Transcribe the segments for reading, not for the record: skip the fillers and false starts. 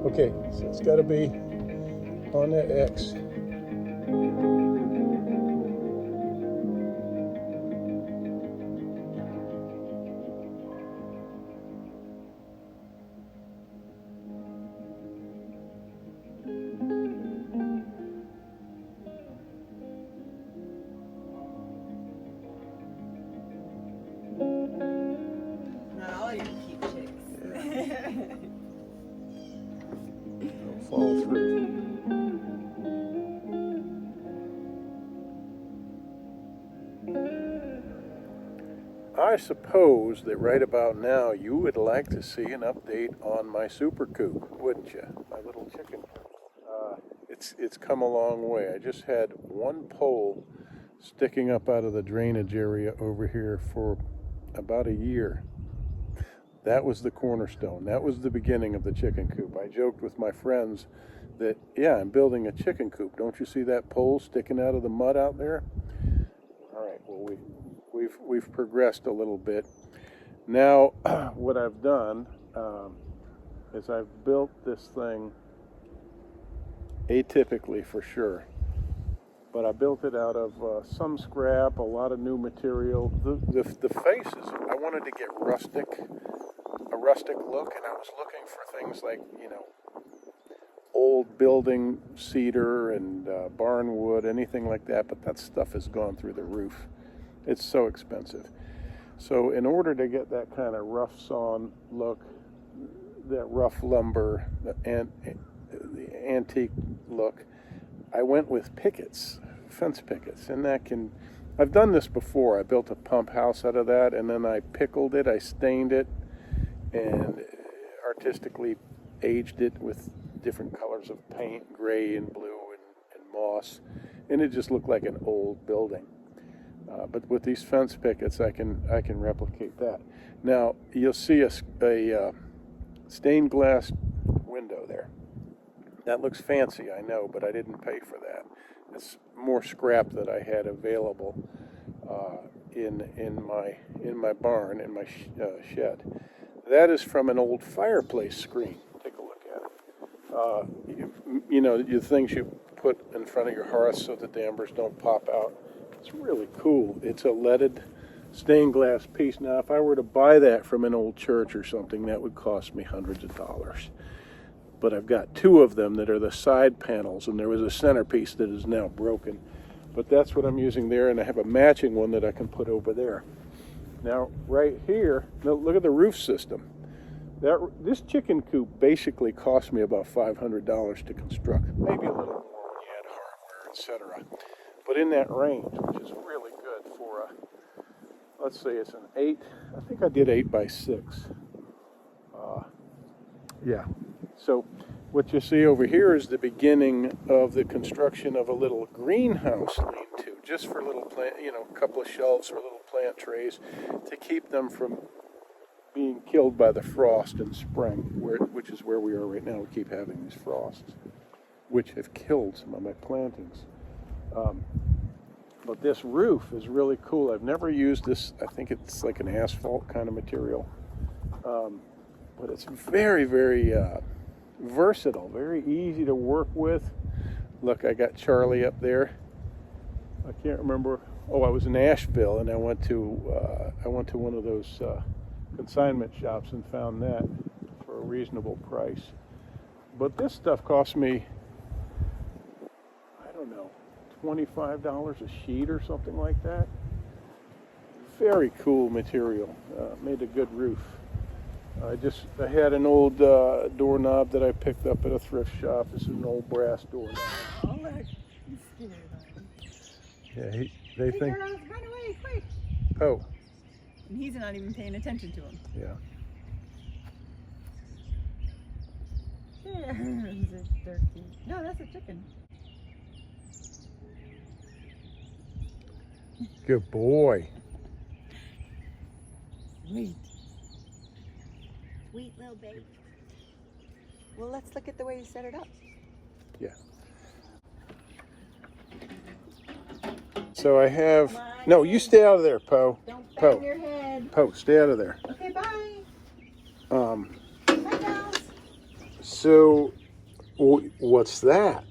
Okay, so it's got to be on the X. Not all your cute chicks. Don't follow through. I suppose that right about now you would like to see an update on my super coop, wouldn't you? My little chicken coop. It's come a long way. I just had one pole sticking up out of the drainage area over here for about a year. That was the cornerstone. That was the beginning of the chicken coop. I joked with my friends that, yeah, I'm building a chicken coop. Don't you see that pole sticking out of the mud out there? All right, well, we've progressed a little bit. Now, what I've done is I've built this thing atypically for sure. But I built it out of some scrap, a lot of new material. The faces, I wanted to get a rustic look, and I was looking for things like, old building cedar and barn wood, anything like that, but that stuff has gone through the roof. It's so expensive. So in order to get that kind of rough sawn look, that rough lumber, the antique look, I went with pickets, fence pickets, and I've done this before. I built a pump house out of that, and then I pickled it, I stained it, and artistically aged it with different colors of paint, gray and blue and moss, and it just looked like an old building. But with these fence pickets, I can replicate that. Now, you'll see a stained glass window there. That looks fancy, I know, but I didn't pay for that. It's more scrap that I had available in my barn, in my shed. That is from an old fireplace screen. Take a look at it. The things you put in front of your hearth so the dampers don't pop out. It's really cool. It's a leaded stained glass piece. Now, if I were to buy that from an old church or something, that would cost me hundreds of dollars. But I've got two of them that are the side panels, and there was a centerpiece that is now broken. But that's what I'm using there, and I have a matching one that I can put over there. Now, right here, look at the roof system. This chicken coop basically cost me about $500 to construct, maybe a little more when you add hardware, etc. But in that range, which is really good for let's say it's an 8. I think I did 8 by 6. Yeah. So what you see over here is the beginning of the construction of a little greenhouse lean-to, just for little plant, a couple of shelves or little plant trays to keep them from being killed by the frost in spring, which is where we are right now. We keep having these frosts, which have killed some of my plantings. But this roof is really cool. I've never used this. I think it's like an asphalt kind of material. But it's very, very versatile, very easy to work with. Look, I got Charlie up there. I can't remember. Oh, I was in Asheville, and I went to one of those consignment shops and found that for a reasonable price. But this stuff cost me, I don't know, $25 a sheet or something like that. Very cool material. Made a good roof. I had an old doorknob that I picked up at a thrift shop. This is an old brass doorknob. Oh, look. He's scared. Yeah, they think. Run away, quick. Oh. And he's not even paying attention to him. Yeah. There's a turkey. No, that's a chicken. Good boy. Sweet. Sweet little baby. Well, let's look at the way you set it up. Yeah. So I have. No, you stay out of there, Poe. Don't bang your head. Poe, stay out of there. Okay, bye. Um. Bye, gals. So, what's that?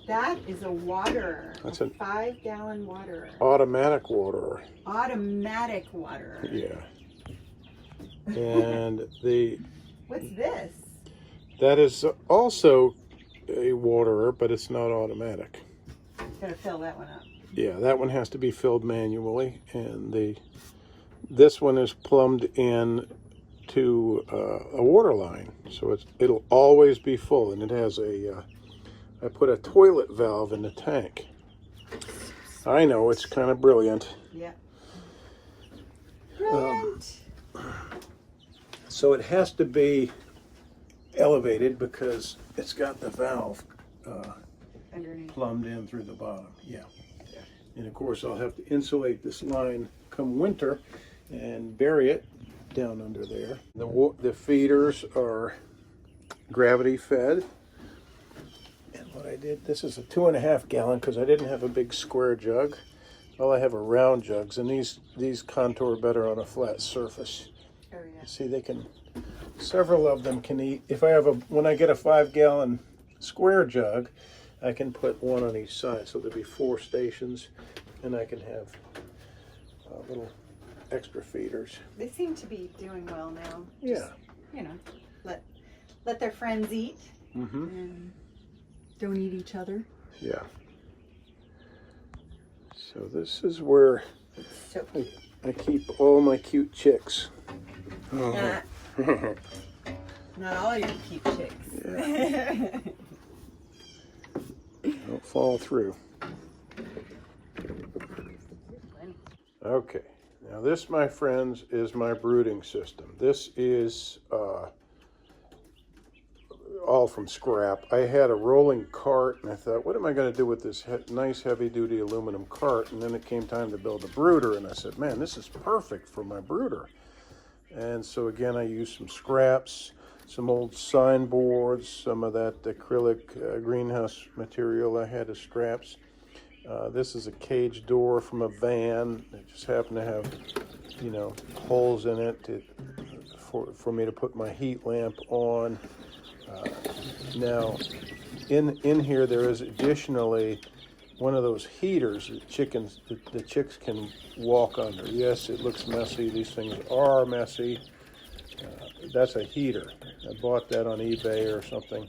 That is a waterer. That's a an 5-gallon waterer. automatic waterer. Automatic waterer. Yeah. And What's this? that is also a waterer, but it's not automatic. Gotta fill that one up. Yeah, that one has to be filled manually, and this one is plumbed in to a water line, so it'll always be full, and it has I put a toilet valve in the tank. I know, it's kind of brilliant. Yeah. Brilliant. So it has to be elevated because it's got the valve Underneath. plumbed in through the bottom. Yeah. And of course I'll have to insulate this line come winter and bury it down under there. The feeders are gravity fed. And what I did, this is a 2.5 gallon because I didn't have a big square jug. All I have are round jugs, and these contour better on a flat surface. Oh, yeah. See, several of them can eat. When I get a 5-gallon square jug, I can put one on each side, so there'll be 4 stations, and I can have little extra feeders. They seem to be doing well now. Yeah. Just, let their friends eat. Mm-hmm. And don't eat each other. Yeah. So this is where So I keep all my cute chicks. not all your cute chicks. Yeah. Don't fall through. Okay, now this, my friends, is my brooding system. This is all from scrap. I had a rolling cart, and I thought, what am I going to do with this nice heavy-duty aluminum cart? And then it came time to build a brooder, and I said, man, this is perfect for my brooder. And so again, I used some scraps, some old signboards, some of that acrylic greenhouse material I had as scraps. This is a cage door from a van. It just happened to have, holes in it for me to put my heat lamp on. Now, in here there is additionally one of those heaters that the chicks can walk under. Yes, it looks messy. These things are messy. That's a heater. I bought that on eBay or something.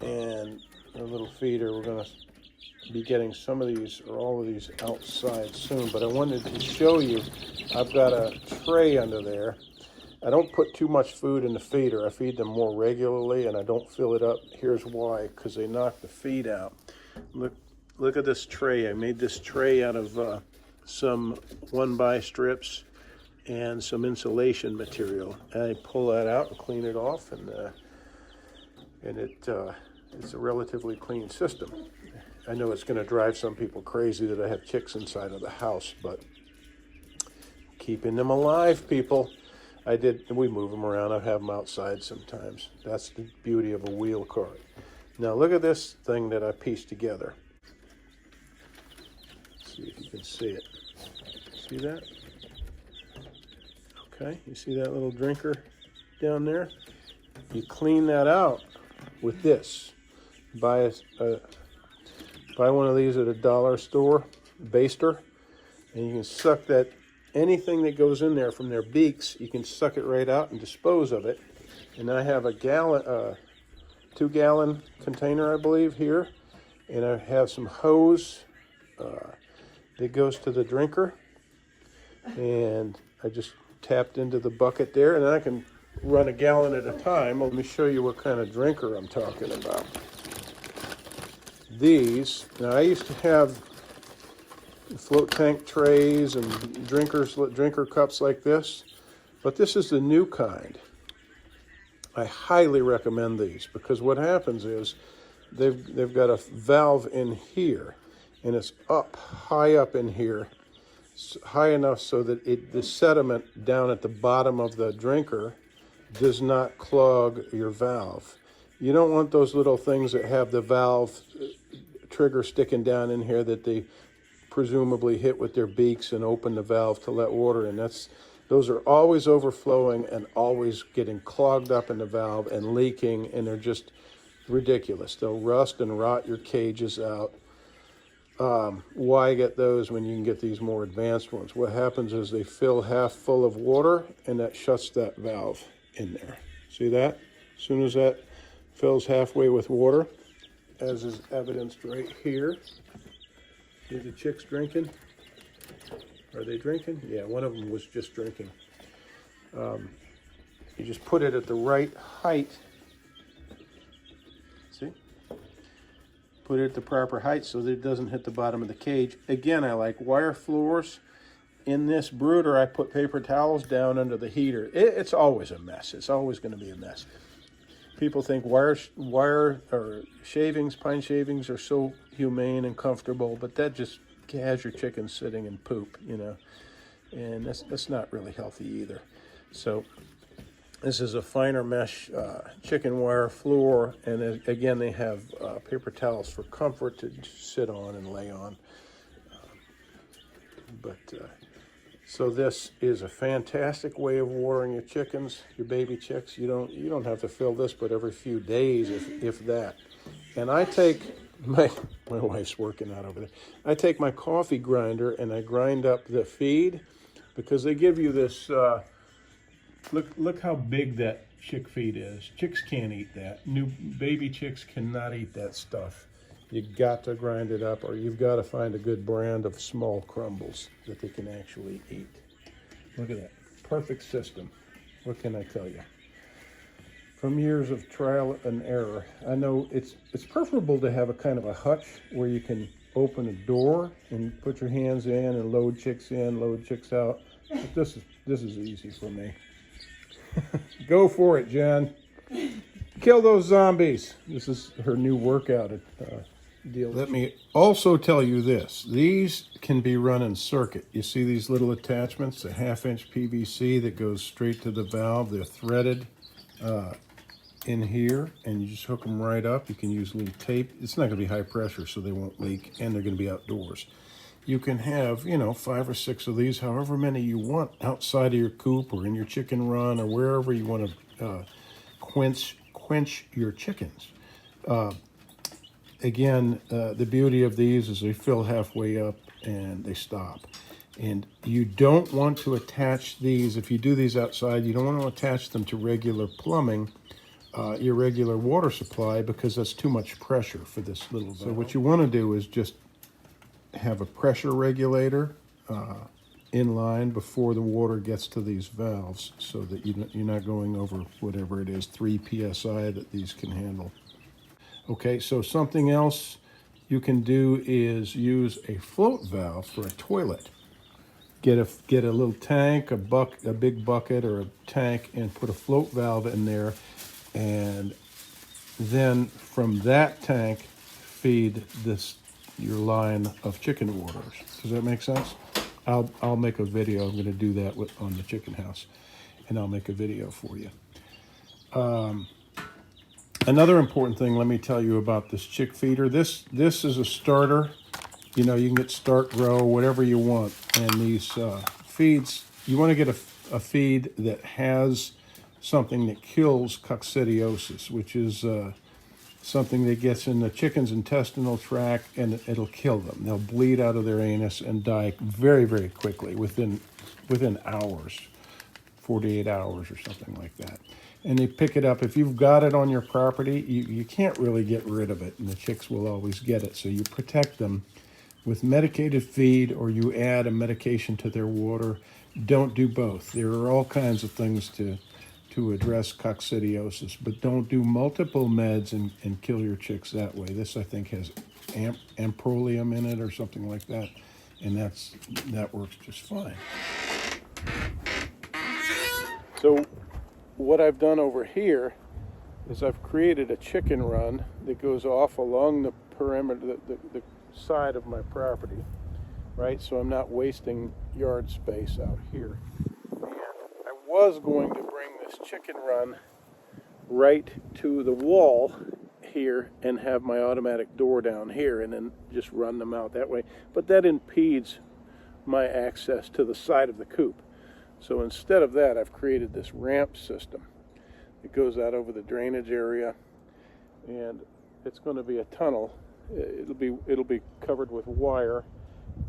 And a little feeder. We're going to be getting some of these or all of these outside soon. But I wanted to show you, I've got a tray under there. I don't put too much food in the feeder. I feed them more regularly, and I don't fill it up. Here's why, because they knock the feed out. Look at this tray. I made this tray out of some 1x strips and some insulation material. I pull that out and clean it off, and it's a relatively clean system. I know it's going to drive some people crazy that I have chicks inside of the house, but keeping them alive, people. We move them around. I have them outside sometimes. That's the beauty of a wheel cart. Now look at this thing that I pieced together. Let's see if you can see it. See that? Okay, you see that little drinker down there? You clean that out with this. Buy one of these at a dollar store, baster, and you can suck that. Anything that goes in there from their beaks, you can suck it right out and dispose of it. And I have a 2-gallon container, I believe, here. And I have some hose that goes to the drinker. And I just tapped into the bucket there, and then I can run a gallon at a time. Let me show you what kind of drinker I'm talking about. Now I used to have float tank trays and drinker cups like this, but this is the new kind. I highly recommend these because what happens is they've got a valve in here, and it's high up in here, high enough so that the sediment down at the bottom of the drinker does not clog your valve. You don't want those little things that have the valve trigger sticking down in here that they presumably hit with their beaks and open the valve to let water in. Those are always overflowing and always getting clogged up in the valve and leaking, and they're just ridiculous. They'll rust and rot your cages out. Why get those when you can get these more advanced ones? What happens is they fill half full of water, and that shuts that valve in there. See that? As soon as that fills halfway with water, as is evidenced right here. See the chicks drinking? Are they drinking? Yeah, one of them was just drinking. You just put it at the right height. See? Put it at the proper height so that it doesn't hit the bottom of the cage. Again, I like wire floors. In this brooder, I put paper towels down under the heater. It's always a mess. It's always going to be a mess. People think wire or shavings, pine shavings are so humane and comfortable, but that just has your chickens sitting in poop, you know, and that's not really healthy either. So this is a finer mesh chicken wire floor, and again, they have paper towels for comfort to sit on and lay on. So this is a fantastic way of watering your chickens, your baby chicks. You don't have to fill this but every few days, if that. And I take my wife's working out over there. I take my coffee grinder and I grind up the feed, because they give you this. Look how big that chick feed is. Chicks can't eat that. New baby chicks cannot eat that stuff. You got to grind it up, or you've got to find a good brand of small crumbles that they can actually eat. Look at that. Perfect system. What can I tell you? From years of trial and error, I know it's preferable to have a kind of a hutch where you can open a door and put your hands in and load chicks in, load chicks out. But this is easy for me. Go for it, Jen. Kill those zombies. This is her new workout deal. Let me also tell you this. These can be run in circuit. You see these little attachments, a 1/2-inch PVC that goes straight to the valve. They're threaded in here, and you just hook them right up. You can use little tape. It's not going to be high pressure, so they won't leak, and they're going to be outdoors. You can have, 5 or 6 of these, however many you want, outside of your coop or in your chicken run or wherever you want to quench your chickens. Again, the beauty of these is they fill halfway up and they stop. And you don't want to attach these, if you do these outside, you don't want to attach them to regular plumbing, your regular water supply, because that's too much pressure for this little valve. So what you want to do is just have a pressure regulator in line before the water gets to these valves, so that you're not going over whatever it is, 3 psi that these can handle. Okay, so something else you can do is use a float valve for a toilet. Get a little tank, a big bucket or a tank, and put a float valve in there, and then from that tank feed your line of chicken waters. Does that make sense? I'll make a video. I'm going to do that on the chicken house, and I'll make a video for you. Another important thing, let me tell you about this chick feeder. This is a starter. You can get start, grow, whatever you want. And these feeds, you want to get a feed that has something that kills coccidiosis, which is something that gets in the chicken's intestinal tract, and it'll kill them. They'll bleed out of their anus and die very, very quickly, within hours, 48 hours or something like that. And they pick it up. If you've got it on your property, you can't really get rid of it, and the chicks will always get it. So you protect them with medicated feed, or you add a medication to their water. Don't do both. There are all kinds of things to address coccidiosis, but don't do multiple meds and kill your chicks that way. This, I think, has amprolium in it or something like that, and that works just fine. So what I've done over here is I've created a chicken run that goes off along the perimeter, the side of my property, right? So I'm not wasting yard space out here. And I was going to bring this chicken run right to the wall here and have my automatic door down here and then just run them out that way. But that impedes my access to the side of the coop. So instead of that, I've created this ramp system. It goes out over the drainage area, and it's going to be a tunnel. It'll be covered with wire,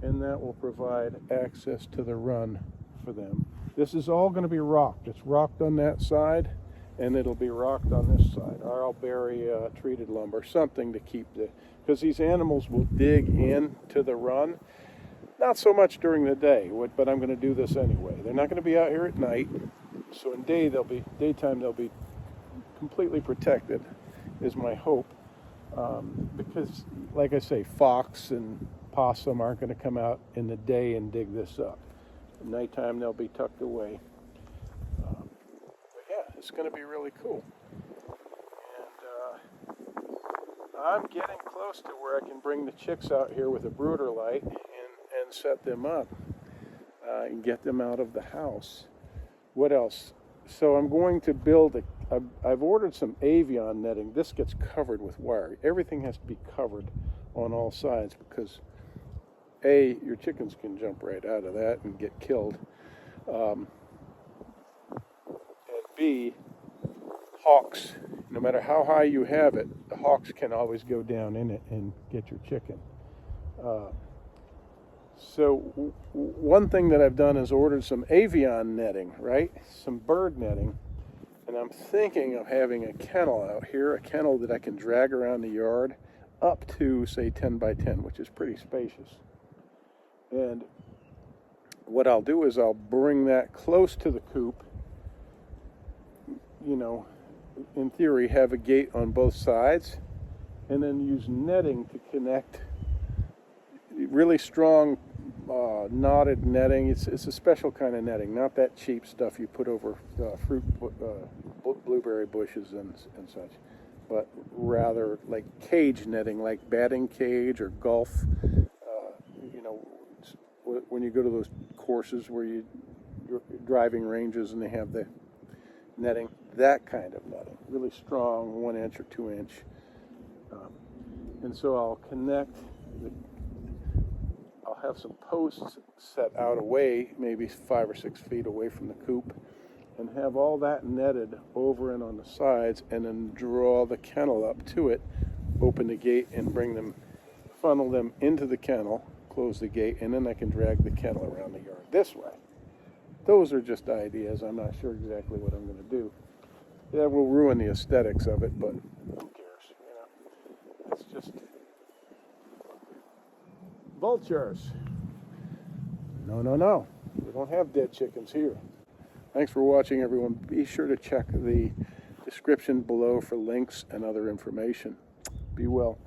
and that will provide access to the run for them. This is all going to be rocked. It's rocked on that side, and it'll be rocked on this side. Or I'll bury treated lumber, something to keep because these animals will dig in to the run. Not so much during the day, but I'm going to do this anyway. They're not going to be out here at night, so in daytime they'll be completely protected, is my hope. Because, like I say, fox and possum aren't going to come out in the day and dig this up. At nighttime they'll be tucked away. But yeah, it's going to be really cool. And I'm getting close to where I can bring the chicks out here with a brooder light and set them up and get them out of the house. What else? So I'm going to build I've ordered some avian netting. This gets covered with wire. Everything has to be covered on all sides because A, your chickens can jump right out of that and get killed. And B, hawks, no matter how high you have it, the hawks can always go down in it and get your chicken. So one thing that I've done is ordered some avian netting, right? Some bird netting. And I'm thinking of having a kennel out here, a kennel that I can drag around the yard up to, say, 10 by 10, which is pretty spacious. And what I'll do is I'll bring that close to the coop, you know, in theory, have a gate on both sides, and then use netting to connect really strong knotted netting. It's a special kind of netting, not that cheap stuff you put over blueberry bushes and such, but rather like cage netting, like batting cage or golf. You know, when you go to those courses where you're driving ranges and they have the netting, that kind of netting, really strong, 1 inch or 2 inch. And so I'll connect I'll have some posts set out away, maybe 5 or 6 feet away from the coop, and have all that netted over and on the sides, and then draw the kennel up to it, open the gate and funnel them into the kennel, close the gate, and then I can drag the kennel around the yard this way. Those are just ideas. I'm not sure exactly what I'm going to do. That will ruin the aesthetics of it, but who cares? You know, it's just vultures. No. We don't have dead chickens here. Thanks for watching, everyone. Be sure to check the description below for links and other information. Be well.